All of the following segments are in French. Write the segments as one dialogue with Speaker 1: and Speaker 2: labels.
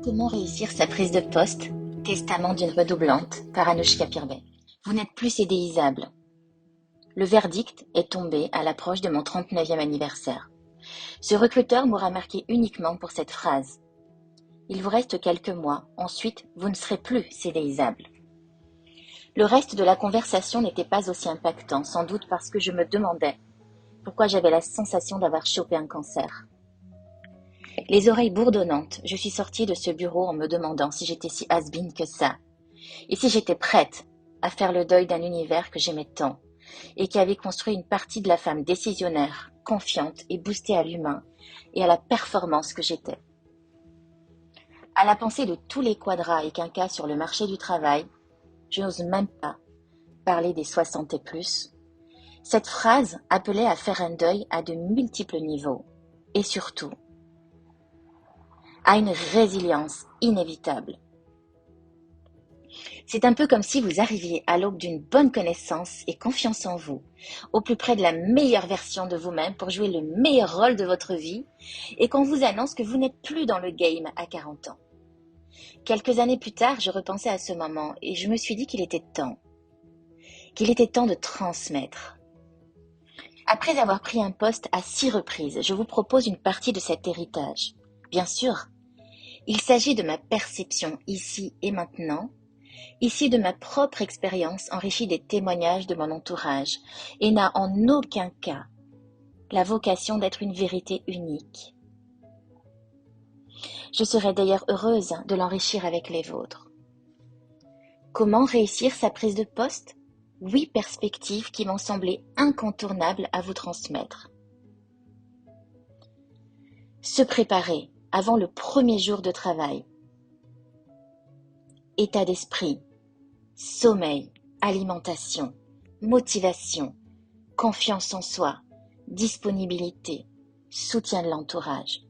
Speaker 1: Comment réussir sa prise de poste? Testament d'une redoublante par Anouchka Pirbet. Vous n'êtes plus cédéisable. Le verdict est tombé à l'approche de mon 39e anniversaire. Ce recruteur m'aura marqué uniquement pour cette phrase. Il vous reste quelques mois, ensuite vous ne serez plus cédéisable. Le reste de la conversation n'était pas aussi impactant, sans doute parce que je me demandais pourquoi j'avais la sensation d'avoir chopé un cancer. Les oreilles bourdonnantes, je suis sortie de ce bureau en me demandant si j'étais si has-been que ça, et si j'étais prête à faire le deuil d'un univers que j'aimais tant, et qui avait construit une partie de la femme décisionnaire, confiante et boostée à l'humain et à la performance que j'étais. À la pensée de tous les quadras et quinquas sur le marché du travail, je n'ose même pas parler des 60 et plus. Cette phrase appelait à faire un deuil à de multiples niveaux, et surtout, à une résilience inévitable. C'est un peu comme si vous arriviez à l'aube d'une bonne connaissance et confiance en vous, au plus près de la meilleure version de vous-même pour jouer le meilleur rôle de votre vie, et qu'on vous annonce que vous n'êtes plus dans le game à 40 ans. Quelques années plus tard, je repensais à ce moment et je me suis dit qu'il était temps de transmettre. Après avoir pris un poste à 6 reprises, je vous propose une partie de cet héritage. Bien sûr, il s'agit de ma perception ici et maintenant, ici de ma propre expérience enrichie des témoignages de mon entourage, et n'a en aucun cas la vocation d'être une vérité unique. Je serais d'ailleurs heureuse de l'enrichir avec les vôtres. Comment réussir sa prise de poste? 8 perspectives qui m'ont semblé incontournables à vous transmettre. Se préparer avant le premier jour de travail. État d'esprit, sommeil, alimentation, motivation, confiance en soi, disponibilité, soutien de l'entourage.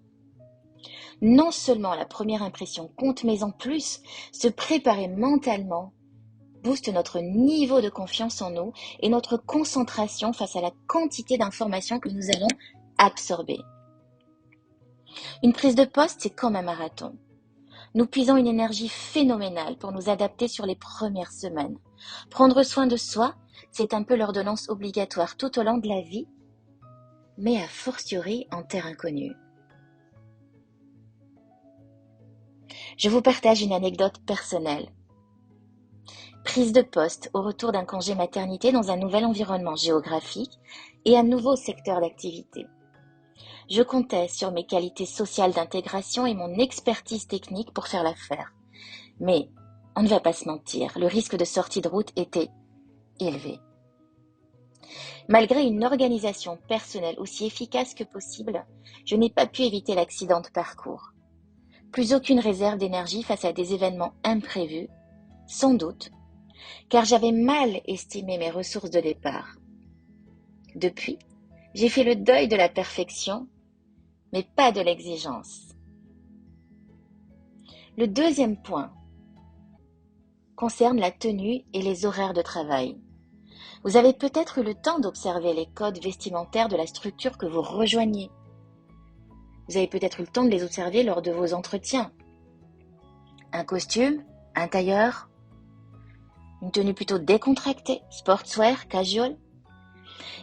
Speaker 1: Non seulement la première impression compte, mais en plus, se préparer mentalement booste notre niveau de confiance en nous et notre concentration face à la quantité d'informations que nous allons absorber. Une prise de poste, c'est comme un marathon. Nous puisons une énergie phénoménale pour nous adapter sur les premières semaines. Prendre soin de soi, c'est un peu l'ordonnance obligatoire tout au long de la vie, mais a fortiori en terre inconnue. Je vous partage une anecdote personnelle. Prise de poste au retour d'un congé maternité dans un nouvel environnement géographique et un nouveau secteur d'activité. Je comptais sur mes qualités sociales d'intégration et mon expertise technique pour faire l'affaire. Mais, on ne va pas se mentir, le risque de sortie de route était élevé. Malgré une organisation personnelle aussi efficace que possible, je n'ai pas pu éviter l'accident de parcours. Plus aucune réserve d'énergie face à des événements imprévus, sans doute, car j'avais mal estimé mes ressources de départ. Depuis, j'ai fait le deuil de la perfection, mais pas de l'exigence. Le deuxième point concerne la tenue et les horaires de travail. Vous avez peut-être eu le temps d'observer les codes vestimentaires de la structure que vous rejoignez. Vous avez peut-être eu le temps de les observer lors de vos entretiens. Un costume, un tailleur, une tenue plutôt décontractée, sportswear, casual.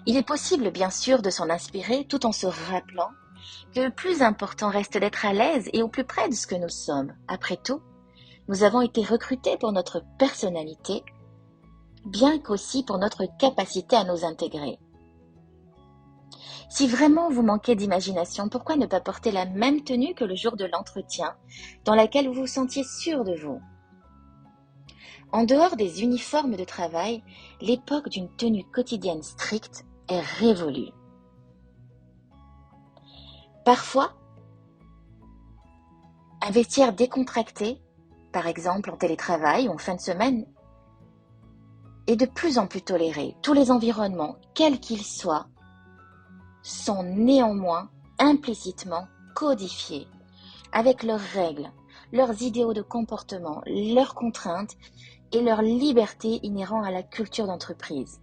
Speaker 1: Il est possible, bien sûr, de s'en inspirer tout en se rappelant que le plus important reste d'être à l'aise et au plus près de ce que nous sommes. Après tout, nous avons été recrutés pour notre personnalité, bien qu'aussi pour notre capacité à nous intégrer. Si vraiment vous manquez d'imagination, pourquoi ne pas porter la même tenue que le jour de l'entretien, dans laquelle vous vous sentiez sûr de vous? En dehors des uniformes de travail, l'époque d'une tenue quotidienne stricte est révolue. Parfois, un vestiaire décontracté, par exemple en télétravail ou en fin de semaine, est de plus en plus toléré. Tous les environnements, quels qu'ils soient, sont néanmoins implicitement codifiés, avec leurs règles, leurs idéaux de comportement, leurs contraintes et leur liberté inhérents à la culture d'entreprise.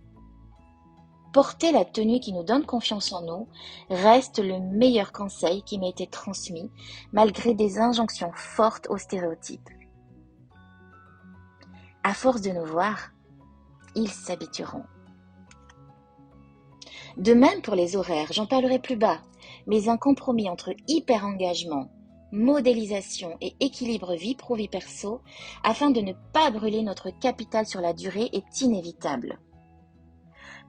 Speaker 1: Porter la tenue qui nous donne confiance en nous reste le meilleur conseil qui m'a été transmis malgré des injonctions fortes aux stéréotypes. À force de nous voir, ils s'habitueront. De même pour les horaires, j'en parlerai plus bas, mais un compromis entre hyper-engagement, modélisation et équilibre vie pro-vie perso afin de ne pas brûler notre capital sur la durée est inévitable.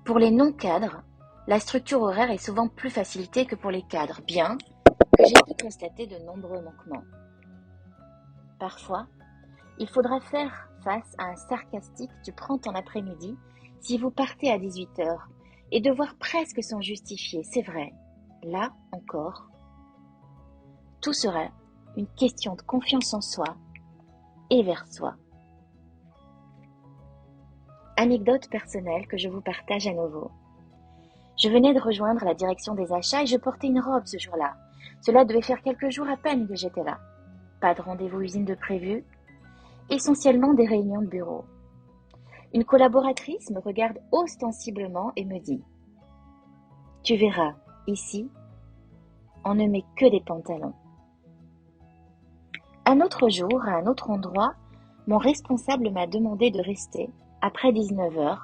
Speaker 1: Pour les non-cadres, la structure horaire est souvent plus facilitée que pour les cadres, bien que j'ai pu constater de nombreux manquements. Parfois, il faudra faire face à un sarcastique « tu prends ton après-midi » si vous partez à 18h et devoir presque s'en justifier, c'est vrai. Là encore, tout sera une question de confiance en soi et vers soi. Anecdote personnelle que je vous partage à nouveau. Je venais de rejoindre la direction des achats et je portais une robe ce jour-là. Cela devait faire quelques jours à peine que j'étais là. Pas de rendez-vous usine de prévu, essentiellement des réunions de bureau. Une collaboratrice me regarde ostensiblement et me dit « Tu verras, ici, on ne met que des pantalons. » Un autre jour, à un autre endroit, mon responsable m'a demandé de rester, après 19h,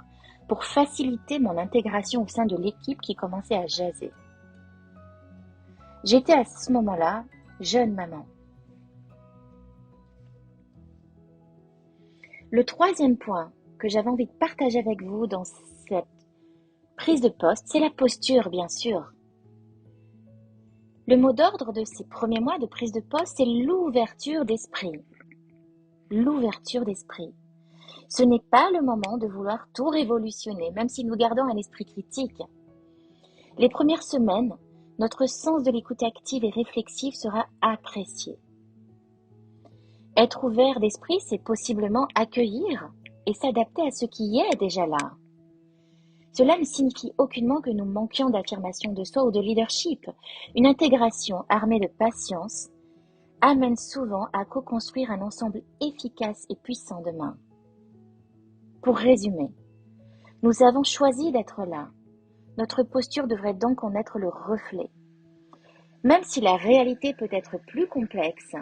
Speaker 1: pour faciliter mon intégration au sein de l'équipe qui commençait à jaser. J'étais à ce moment-là jeune maman. Le troisième point que j'avais envie de partager avec vous dans cette prise de poste, c'est la posture, bien sûr. Le mot d'ordre de ces premiers mois de prise de poste, c'est l'ouverture d'esprit. L'ouverture d'esprit. Ce n'est pas le moment de vouloir tout révolutionner, même si nous gardons un esprit critique. Les premières semaines, notre sens de l'écoute active et réflexive sera apprécié. Être ouvert d'esprit, c'est possiblement accueillir et s'adapter à ce qui est déjà là. Cela ne signifie aucunement que nous manquions d'affirmation de soi ou de leadership. Une intégration armée de patience amène souvent à co-construire un ensemble efficace et puissant demain. Pour résumer, nous avons choisi d'être là. Notre posture devrait donc en être le reflet. Même si la réalité peut être plus complexe,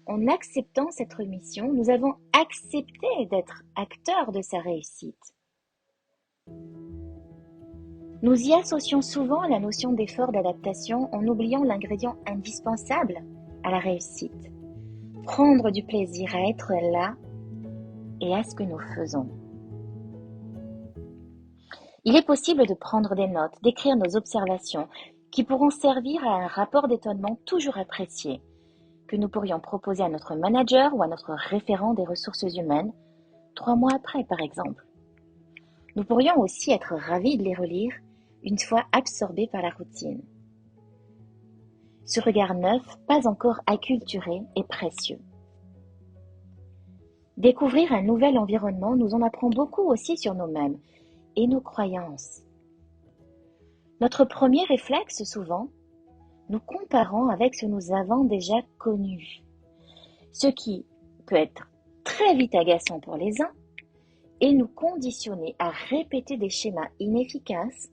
Speaker 1: en acceptant cette mission, nous avons accepté d'être acteurs de sa réussite. Nous y associons souvent la notion d'effort d'adaptation en oubliant l'ingrédient indispensable à la réussite. Prendre du plaisir à être là et à ce que nous faisons. Il est possible de prendre des notes, d'écrire nos observations qui pourront servir à un rapport d'étonnement toujours apprécié, que nous pourrions proposer à notre manager ou à notre référent des ressources humaines, 3 mois après par exemple. Nous pourrions aussi être ravis de les relire une fois absorbés par la routine. Ce regard neuf, pas encore acculturé, est précieux. Découvrir un nouvel environnement nous en apprend beaucoup aussi sur nous-mêmes et nos croyances. Notre premier réflexe, souvent, nous comparons avec ce que nous avons déjà connu, ce qui peut être très vite agaçant pour les uns et nous conditionner à répéter des schémas inefficaces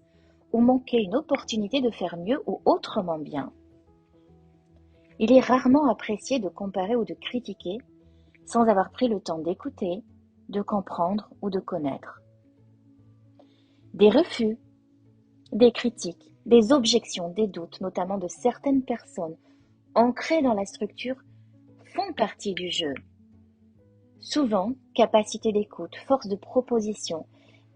Speaker 1: ou manquer une opportunité de faire mieux ou autrement bien. Il est rarement apprécié de comparer ou de critiquer sans avoir pris le temps d'écouter, de comprendre ou de connaître. Des refus, des critiques, des objections, des doutes, notamment de certaines personnes ancrées dans la structure, font partie du jeu. Souvent, capacité d'écoute, force de proposition,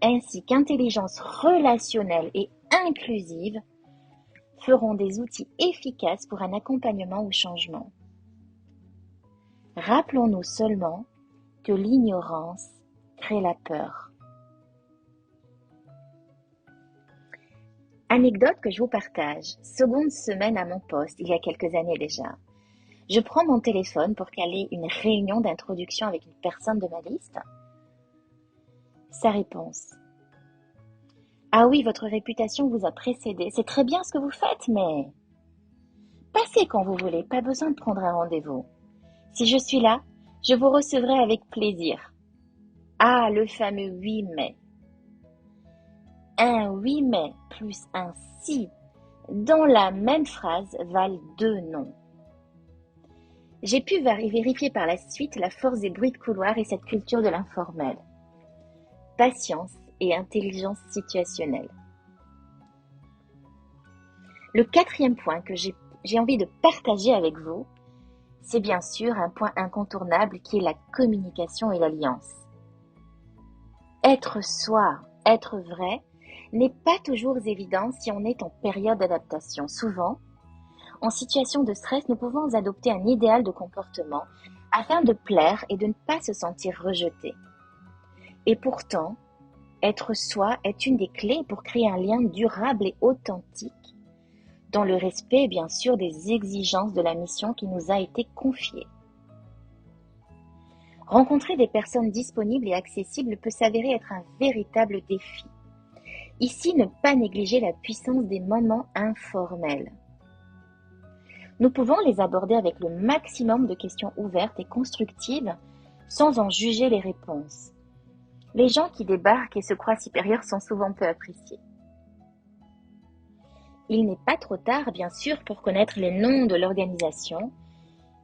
Speaker 1: ainsi qu'intelligence relationnelle et inclusive feront des outils efficaces pour un accompagnement au changement. Rappelons-nous seulement que l'ignorance crée la peur. Anecdote que je vous partage. Seconde semaine à mon poste, il y a quelques années déjà. Je prends mon téléphone pour caler une réunion d'introduction avec une personne de ma liste. Sa réponse. Ah oui, votre réputation vous a précédé. C'est très bien ce que vous faites, mais passez quand vous voulez, pas besoin de prendre un rendez-vous. Si je suis là, je vous recevrai avec plaisir. Ah, le fameux oui, mais. un oui mais plus un si dans la même phrase valent 2 non. J'ai pu vérifier par la suite la force des bruits de couloir et cette culture de l'informel. Patience et intelligence situationnelle. Le 4e point que j'ai envie de partager avec vous, c'est bien sûr un point incontournable qui est la communication et l'alliance. Être soi, être vrai, n'est pas toujours évident si on est en période d'adaptation. Souvent, en situation de stress, nous pouvons adopter un idéal de comportement afin de plaire et de ne pas se sentir rejeté. Et pourtant, être soi est une des clés pour créer un lien durable et authentique, dans le respect, bien sûr, des exigences de la mission qui nous a été confiée. Rencontrer des personnes disponibles et accessibles peut s'avérer être un véritable défi. Ici, ne pas négliger la puissance des moments informels. Nous pouvons les aborder avec le maximum de questions ouvertes et constructives, sans en juger les réponses. Les gens qui débarquent et se croient supérieurs sont souvent peu appréciés. Il n'est pas trop tard, bien sûr, pour connaître les noms de l'organisation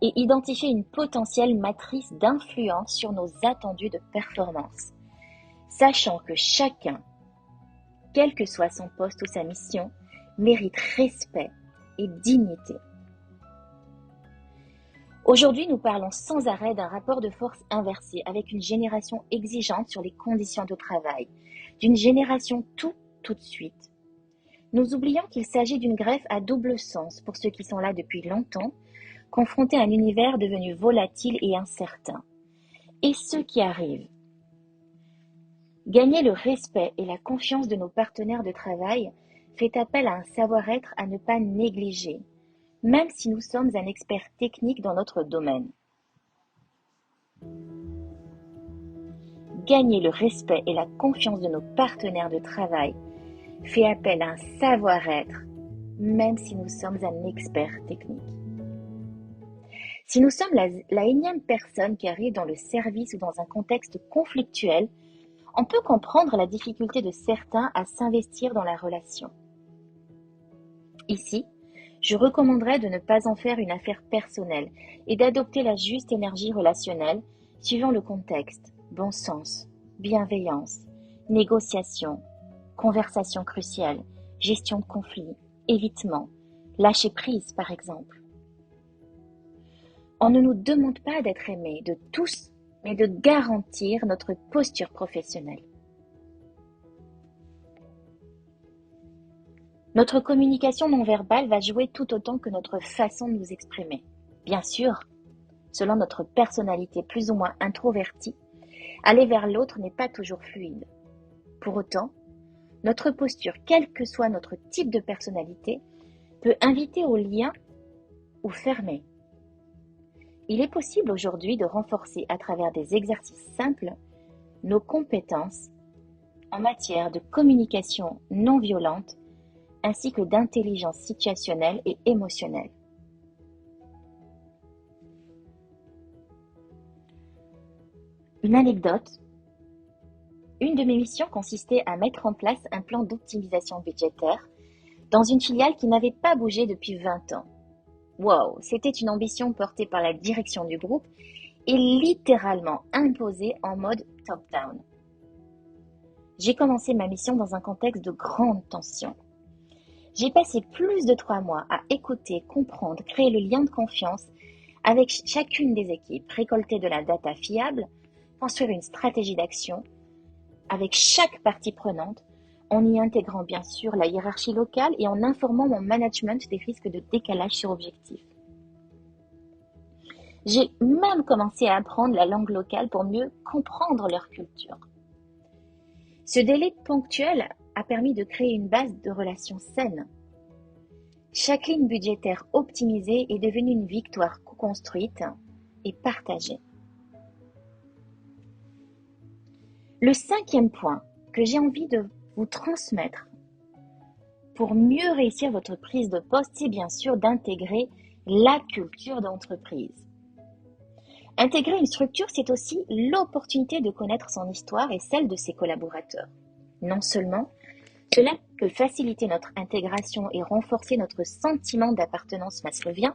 Speaker 1: et identifier une potentielle matrice d'influence sur nos attendus de performance, sachant que chacun, quel que soit son poste ou sa mission, mérite respect et dignité. Aujourd'hui, nous parlons sans arrêt d'un rapport de force inversé avec une génération exigeante sur les conditions de travail, d'une génération tout de suite. Nous oublions qu'il s'agit d'une greffe à double sens pour ceux qui sont là depuis longtemps, confrontés à un univers devenu volatile et incertain. Et ceux qui arrivent. Gagner le respect et la confiance de nos partenaires de travail fait appel à un savoir-être à ne pas négliger, même si nous sommes un expert technique dans notre domaine. Gagner le respect et la confiance de nos partenaires de travail fait appel à un savoir-être, même si nous sommes un expert technique. Si nous sommes la énième personne qui arrive dans le service ou dans un contexte conflictuel, on peut comprendre la difficulté de certains à s'investir dans la relation. Ici, je recommanderais de ne pas en faire une affaire personnelle et d'adopter la juste énergie relationnelle suivant le contexte, bon sens, bienveillance, négociation, conversation cruciale, gestion de conflits, évitement, lâcher prise par exemple. On ne nous demande pas d'être aimés de tous, mais de garantir notre posture professionnelle. Notre communication non verbale va jouer tout autant que notre façon de nous exprimer. Bien sûr, selon notre personnalité plus ou moins introvertie, aller vers l'autre n'est pas toujours fluide. Pour autant, notre posture, quel que soit notre type de personnalité, peut inviter au lien ou fermer. Il est possible aujourd'hui de renforcer à travers des exercices simples nos compétences en matière de communication non violente ainsi que d'intelligence situationnelle et émotionnelle. Une anecdote. Une de mes missions consistait à mettre en place un plan d'optimisation budgétaire dans une filiale qui n'avait pas bougé depuis 20 ans. Wow, c'était une ambition portée par la direction du groupe et littéralement imposée en mode top-down. J'ai commencé ma mission dans un contexte de grande tension. J'ai passé plus de 3 mois à écouter, comprendre, créer le lien de confiance avec chacune des équipes, récolter de la data fiable, construire une stratégie d'action avec chaque partie prenante, en y intégrant bien sûr la hiérarchie locale et en informant mon management des risques de décalage sur objectif. J'ai même commencé à apprendre la langue locale pour mieux comprendre leur culture. Ce délai ponctuel a permis de créer une base de relations saines. Chaque ligne budgétaire optimisée est devenue une victoire co-construite et partagée. Le 5e point que j'ai envie de vous transmettre pour mieux réussir votre prise de poste, c'est bien sûr d'intégrer la culture d'entreprise. Intégrer une structure, c'est aussi l'opportunité de connaître son histoire et celle de ses collaborateurs. Non seulement Cela peut faciliter notre intégration et renforcer notre sentiment d'appartenance masculin,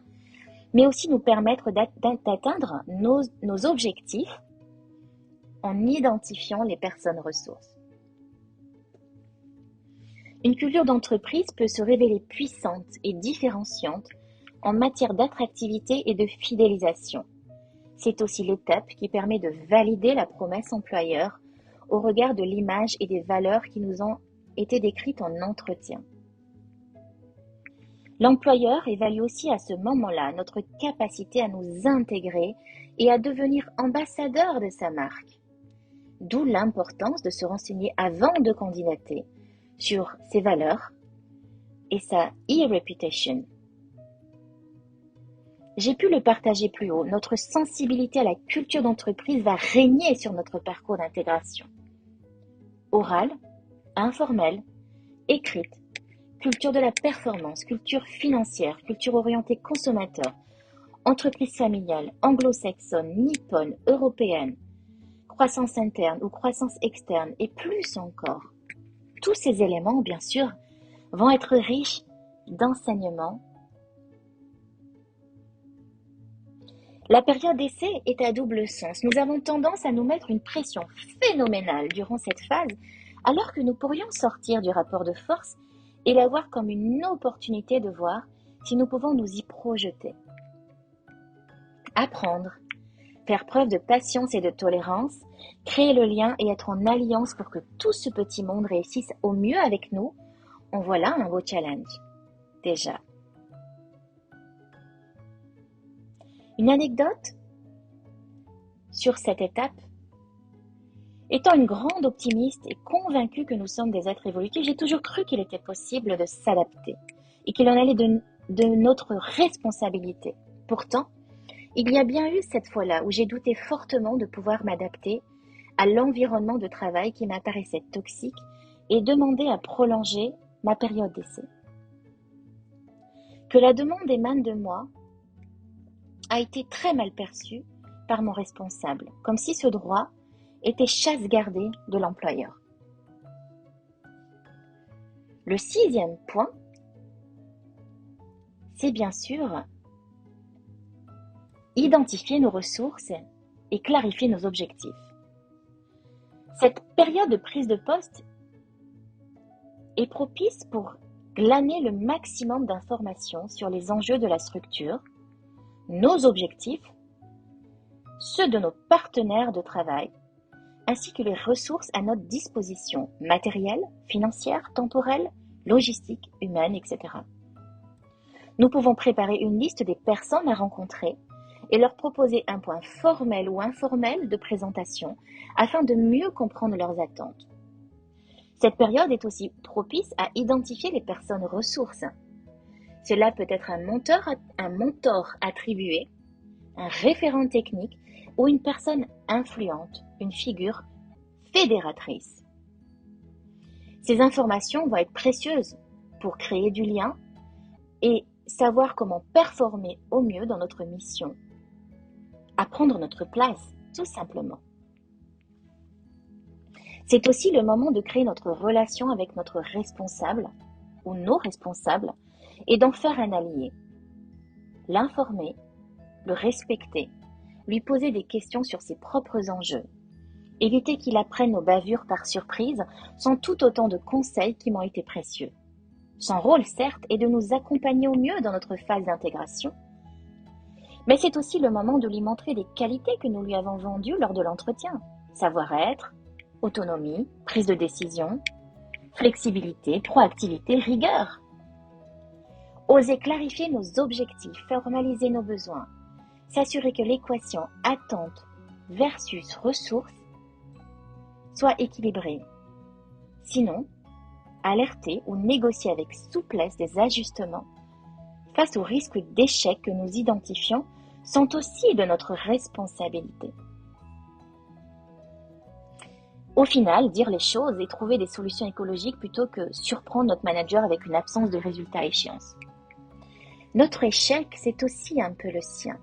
Speaker 1: mais aussi nous permettre d'atteindre nos objectifs en identifiant les personnes ressources. Une culture d'entreprise peut se révéler puissante et différenciante en matière d'attractivité et de fidélisation. C'est aussi l'étape qui permet de valider la promesse employeur au regard de l'image et des valeurs qui nous ont été décrites en entretien. L'employeur évalue aussi à ce moment-là notre capacité à nous intégrer et à devenir ambassadeur de sa marque. D'où l'importance de se renseigner avant de candidater sur ses valeurs et sa e-reputation. J'ai pu le partager plus haut, notre sensibilité à la culture d'entreprise va régner sur notre parcours d'intégration. Orale, informelle, écrite, culture de la performance, culture financière, culture orientée consommateur, entreprise familiale, anglo-saxonne, nippone, européenne, croissance interne ou croissance externe et plus encore. Tous ces éléments, bien sûr, vont être riches d'enseignements. La période d'essai est à double sens. Nous avons tendance à nous mettre une pression phénoménale durant cette phase, alors que nous pourrions sortir du rapport de force et la voir comme une opportunité de voir si nous pouvons nous y projeter. Apprendre, faire preuve de patience et de tolérance, créer le lien et être en alliance pour que tout ce petit monde réussisse au mieux avec nous, en voilà un beau challenge. Déjà. Une anecdote sur cette étape. Étant une grande optimiste et convaincue que nous sommes des êtres évolutifs, j'ai toujours cru qu'il était possible de s'adapter et qu'il en allait de notre responsabilité. Pourtant, il y a bien eu cette fois-là où j'ai douté fortement de pouvoir m'adapter à l'environnement de travail qui m'apparaissait toxique et demandé à prolonger ma période d'essai. Que la demande émane de moi a été très mal perçue par mon responsable, comme si ce droit était chasse gardée de l'employeur. Le 6e point, c'est bien sûr identifier nos ressources et clarifier nos objectifs. Cette période de prise de poste est propice pour glaner le maximum d'informations sur les enjeux de la structure, nos objectifs, ceux de nos partenaires de travail, ainsi que les ressources à notre disposition, matérielles, financières, temporelles, logistiques, humaines, etc. Nous pouvons préparer une liste des personnes à rencontrer et leur proposer un point formel ou informel de présentation afin de mieux comprendre leurs attentes. Cette période est aussi propice à identifier les personnes ressources. Cela peut être un mentor attribué, un référent technique ou une personne influente, une figure fédératrice. Ces informations vont être précieuses pour créer du lien et savoir comment performer au mieux dans notre mission, à prendre notre place, tout simplement. C'est aussi le moment de créer notre relation avec notre responsable ou nos responsables et d'en faire un allié. L'informer, le respecter, lui poser des questions sur ses propres enjeux. Éviter qu'il apprenne nos bavures par surprise sont tout autant de conseils qui m'ont été précieux. Son rôle, certes, est de nous accompagner au mieux dans notre phase d'intégration, mais c'est aussi le moment de lui montrer les qualités que nous lui avons vendues lors de l'entretien. Savoir-être, autonomie, prise de décision, flexibilité, proactivité, rigueur. Oser clarifier nos objectifs, formaliser nos besoins, s'assurer que l'équation attente versus ressources soit équilibrée. Sinon, alerter ou négocier avec souplesse des ajustements face aux risques d'échec que nous identifions sont aussi de notre responsabilité. Au final, dire les choses et trouver des solutions écologiques plutôt que surprendre notre manager avec une absence de résultats à échéance. Notre échec, c'est aussi un peu le sien.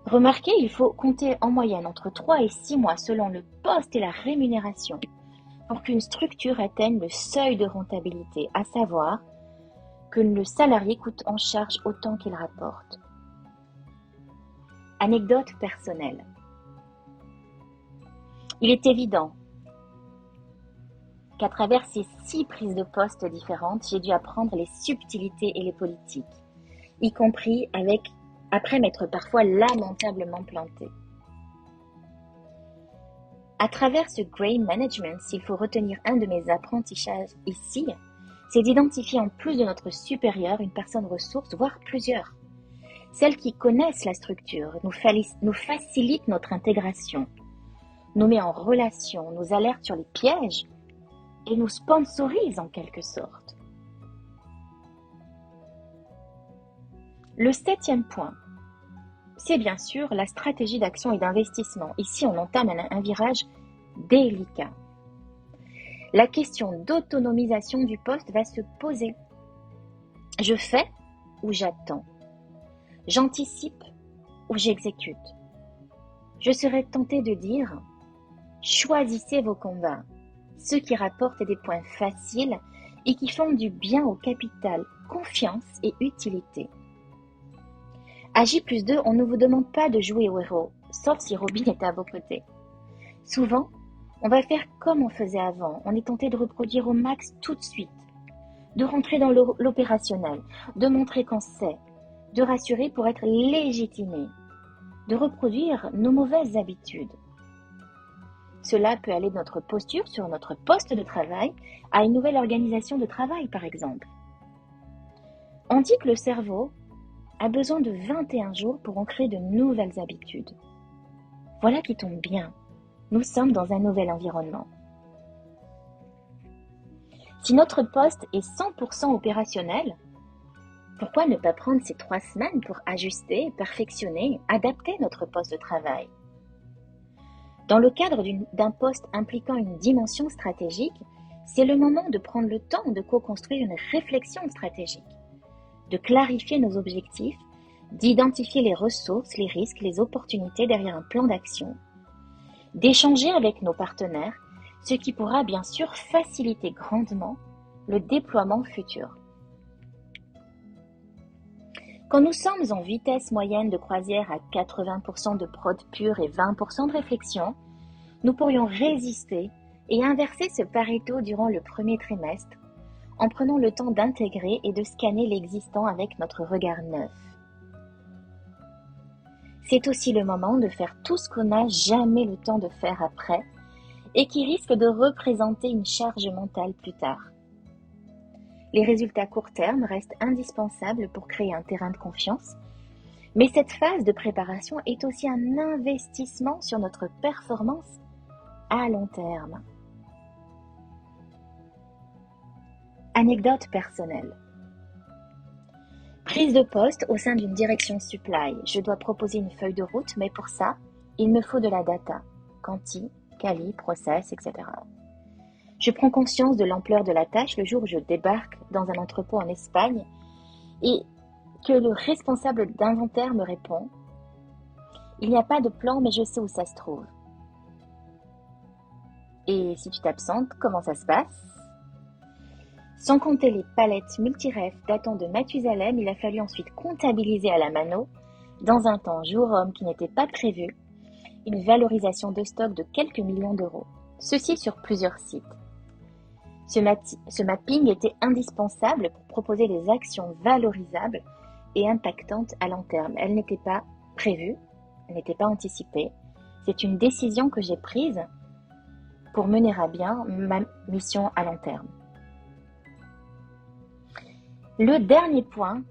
Speaker 1: Remarquez, il faut compter en moyenne entre 3 et 6 mois selon le poste et la rémunération pour qu'une structure atteigne le seuil de rentabilité, à savoir que le salarié coûte en charge autant qu'il rapporte. Anecdote personnelle. Il est évident qu'à travers ces 6 prises de poste différentes, j'ai dû apprendre les subtilités et les politiques, y compris après m'être parfois lamentablement planté. À travers ce Grey Management, s'il faut retenir un de mes apprentissages ici, c'est d'identifier en plus de notre supérieur une personne ressource, voire plusieurs. Celles qui connaissent la structure, nous facilitent notre intégration, nous met en relation, nous alerte sur les pièges et nous sponsorise en quelque sorte. Le 7e point, c'est bien sûr la stratégie d'action et d'investissement. Ici, on entame un virage délicat. La question d'autonomisation du poste va se poser. Je fais ou j'attends? J'anticipe ou j'exécute? Je serais tentée de dire, choisissez vos combats, ceux qui rapportent des points faciles et qui font du bien au capital, confiance et utilité. À J+2, on ne vous demande pas de jouer au héros, sauf si Robin est à vos côtés. Souvent, on va faire comme on faisait avant, on est tenté de reproduire au max tout de suite, de rentrer dans l'opérationnel, de montrer qu'on sait, de rassurer pour être légitimé, de reproduire nos mauvaises habitudes. Cela peut aller de notre posture sur notre poste de travail à une nouvelle organisation de travail, par exemple. On dit que le cerveau a besoin de 21 jours pour ancrer de nouvelles habitudes. Voilà qui tombe bien. Nous sommes dans un nouvel environnement. Si notre poste est 100% opérationnel, pourquoi ne pas prendre ces 3 semaines pour ajuster, perfectionner, adapter notre poste de travail? Dans le cadre d'un poste impliquant une dimension stratégique, c'est le moment de prendre le temps de co-construire une réflexion stratégique, de clarifier nos objectifs, d'identifier les ressources, les risques, les opportunités derrière un plan d'action, d'échanger avec nos partenaires, ce qui pourra bien sûr faciliter grandement le déploiement futur. Quand nous sommes en vitesse moyenne de croisière à 80% de prod pure et 20% de réflexion, nous pourrions résister et inverser ce Pareto durant le premier trimestre en prenant le temps d'intégrer et de scanner l'existant avec notre regard neuf. C'est aussi le moment de faire tout ce qu'on n'a jamais le temps de faire après et qui risque de représenter une charge mentale plus tard. Les résultats court terme restent indispensables pour créer un terrain de confiance, mais cette phase de préparation est aussi un investissement sur notre performance à long terme. Anecdote personnelle. Prise de poste au sein d'une direction supply. Je dois proposer une feuille de route, mais pour ça, il me faut de la data. Quanti, quali, process, etc. Je prends conscience de l'ampleur de la tâche le jour où je débarque dans un entrepôt en Espagne et que le responsable d'inventaire me répond « Il n'y a pas de plan, mais je sais où ça se trouve. » Et si tu t'absentes, comment ça se passe? Sans compter les palettes multiref datant de Mathusalem, il a fallu ensuite comptabiliser à la mano, dans un temps jour-homme qui n'était pas prévu, une valorisation de stock de quelques millions d'euros. Ceci sur plusieurs sites. Ce mapping était indispensable pour proposer des actions valorisables et impactantes à long terme. Elle n'était pas prévue, elle n'était pas anticipée. C'est une décision que j'ai prise pour mener à bien ma mission à long terme. Le dernier point,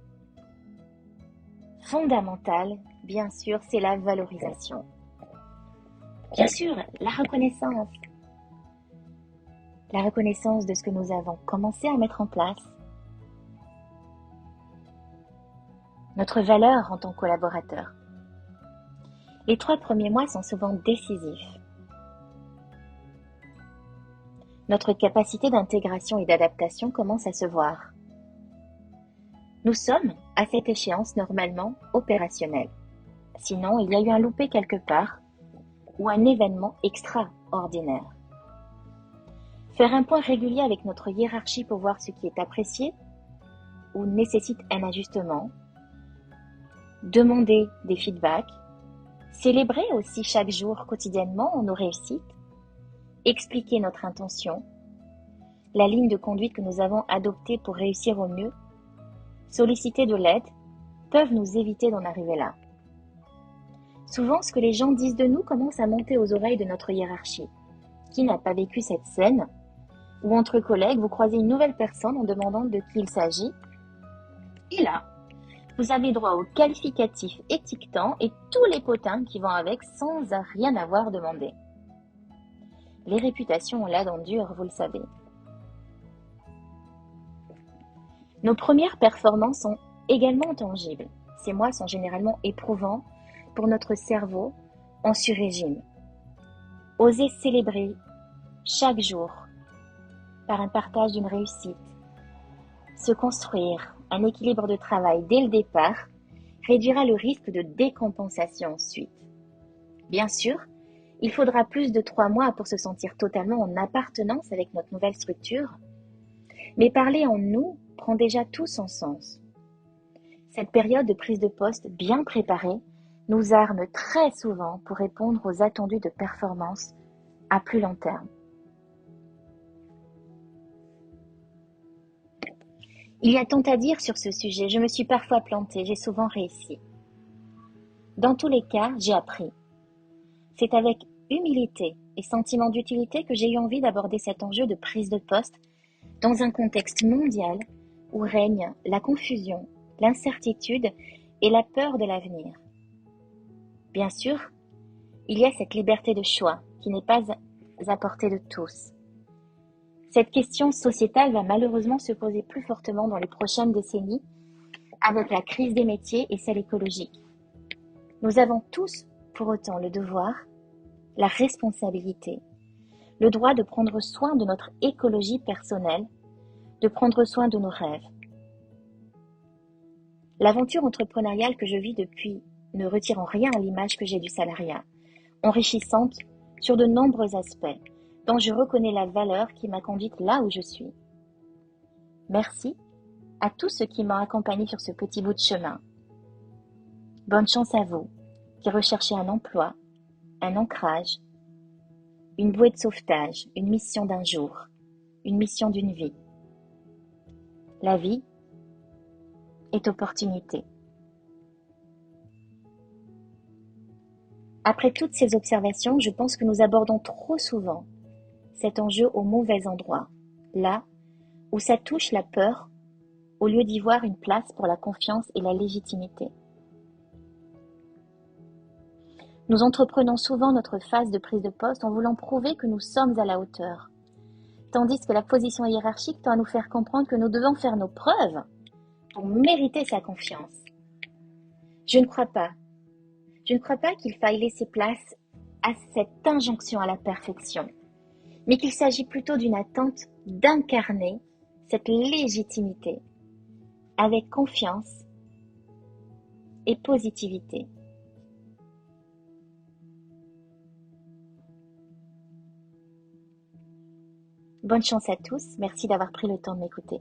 Speaker 1: fondamental, bien sûr, c'est la valorisation. Bien sûr, la reconnaissance. La reconnaissance de ce que nous avons commencé à mettre en place. Notre valeur en tant que collaborateur. Les 3 premiers mois sont souvent décisifs. Notre capacité d'intégration et d'adaptation commence à se voir. Nous sommes, à cette échéance, normalement opérationnels. Sinon, il y a eu un loupé quelque part ou un événement extraordinaire. Faire un point régulier avec notre hiérarchie pour voir ce qui est apprécié ou nécessite un ajustement. Demander des feedbacks. Célébrer aussi chaque jour quotidiennement nos réussites. Expliquer notre intention. La ligne de conduite que nous avons adoptée pour réussir au mieux. Solliciter de l'aide peuvent nous éviter d'en arriver là. Souvent, ce que les gens disent de nous commence à monter aux oreilles de notre hiérarchie. Qui n'a pas vécu cette scène où entre collègues, vous croisez une nouvelle personne en demandant de qui il s'agit. Et là, vous avez droit aux qualificatifs étiquetants et tous les potins qui vont avec sans rien avoir demandé. Les réputations ont la dent dure, vous le savez. Nos premières performances sont également tangibles. Ces mois sont généralement éprouvants pour notre cerveau en sur-régime. Oser célébrer chaque jour par un partage d'une réussite, se construire un équilibre de travail dès le départ réduira le risque de décompensation ensuite. Bien sûr, il faudra plus de 3 mois pour se sentir totalement en appartenance avec notre nouvelle structure, mais parler en nous prend déjà tout son sens. Cette période de prise de poste bien préparée nous arme très souvent pour répondre aux attendus de performance à plus long terme. Il y a tant à dire sur ce sujet, je me suis parfois plantée, j'ai souvent réussi. Dans tous les cas, j'ai appris. C'est avec humilité et sentiment d'utilité que j'ai eu envie d'aborder cet enjeu de prise de poste dans un contexte mondial où règne la confusion, l'incertitude et la peur de l'avenir. Bien sûr, il y a cette liberté de choix qui n'est pas à portée de tous. Cette question sociétale va malheureusement se poser plus fortement dans les prochaines décennies avec la crise des métiers et celle écologique. Nous avons tous, pour autant, le devoir, la responsabilité, le droit de prendre soin de notre écologie personnelle, de prendre soin de nos rêves. L'aventure entrepreneuriale que je vis depuis ne retire en rien à l'image que j'ai du salariat, enrichissante sur de nombreux aspects, dont je reconnais la valeur qui m'a conduite là où je suis. Merci à tous ceux qui m'ont accompagné sur ce petit bout de chemin. Bonne chance à vous qui recherchez un emploi, un ancrage, une bouée de sauvetage, une mission d'un jour, une mission d'une vie. La vie est opportunité. Après toutes ces observations, je pense que nous abordons trop souvent cet enjeu au mauvais endroit, là où ça touche la peur, au lieu d'y voir une place pour la confiance et la légitimité. Nous entreprenons souvent notre phase de prise de poste en voulant prouver que nous sommes à la hauteur, tandis que la position hiérarchique tend à nous faire comprendre que nous devons faire nos preuves pour mériter sa confiance. Je ne crois pas qu'il faille laisser place à cette injonction à la perfection, mais qu'il s'agit plutôt d'une attente d'incarner cette légitimité avec confiance et positivité. Bonne chance à tous, merci d'avoir pris le temps de m'écouter.